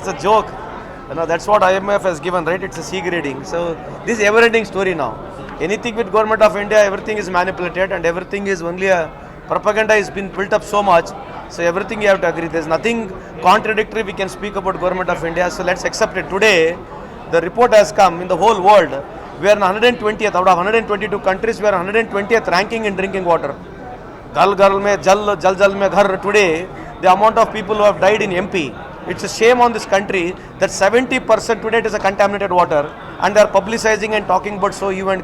it's a joke. That's what IMF has given, right? It's a C grading. So this is ever-ending story now. Anything with government of India, everything is manipulated and everything is only a propaganda is been built up so much. So everything you have to agree. There's nothing contradictory we can speak about government of India. So let's accept it. Today, the report has come in the whole world. We are in 120th out of 122 countries. We are 120th ranking in drinking water. Gal mein jal mein ghar. Today, the amount of people who have died in MP. It's a shame on this country that 70% today it is a contaminated water, and they are publicizing and talking about so even.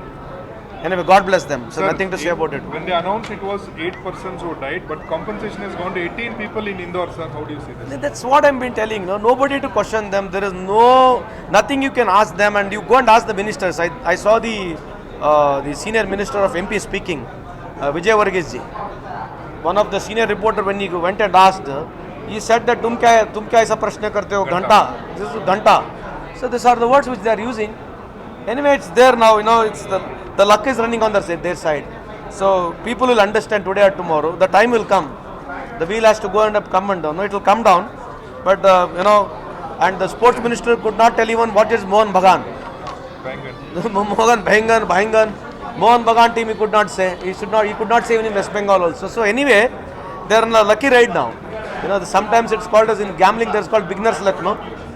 Anyway, God bless them. So Sir, nothing to say about it. When they announced it was 8 persons who died, but compensation has gone to 18 people in Indore, sir. How do you see this? That's what I've been telling. Nobody to question them. There is nothing you can ask them, and you go and ask the ministers. I saw the senior minister of MP speaking, Vijay Varghese ji. One of the senior reporter, when he went and asked, he said that tum kya aisa prashna karte ho? Ghanta. This is ghanta. So these are the words which they are using. Anyway, it's there now. It's the luck is running on their side. So people will understand today or tomorrow. The time will come. The wheel has to go and come and down. No, it will come down. But and the sports minister could not tell even what is Mohan Bagan. Mohan Bhaingan. Mohan Bagan team he could not say. He could not say even in West Bengal also. So anyway, they are in a lucky ride now. Sometimes it's called as in gambling. There's called beginner's luck. No.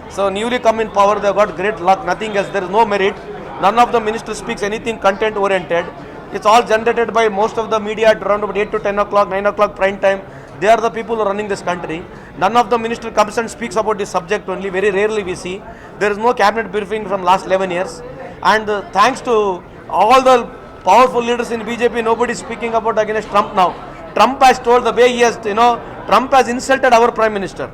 So newly come in power, they have got great luck. Nothing else. There is no merit. None of the ministers speaks anything content oriented. It's all generated by most of the media at around about 8 to 10 o'clock, 9 o'clock prime time. They are the people who are running this country. None of the minister comes and speaks about this subject only. Very rarely we see. There is no cabinet briefing from last 11 years. And thanks to all the powerful leaders in BJP, nobody is speaking about against Trump now. Trump has told the way he has, Trump has insulted our prime minister.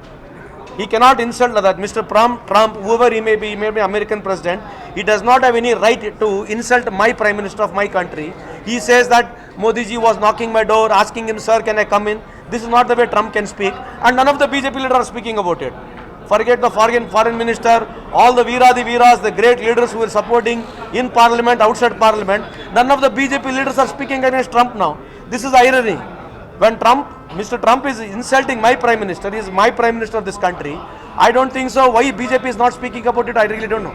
He cannot insult that. Mr. Trump, whoever he may be American president, he does not have any right to insult my prime minister of my country. He says that Modi ji was knocking my door, asking him, sir, can I come in? This is not the way Trump can speak. And none of the BJP leaders are speaking about it. Forget the foreign minister, all the Veeras, the great leaders who are supporting in parliament, outside parliament. None of the BJP leaders are speaking against Trump now. This is irony. When Mr. Trump is insulting my prime minister, he is my prime minister of this country. I don't think so. Why BJP is not speaking about it, I really don't know.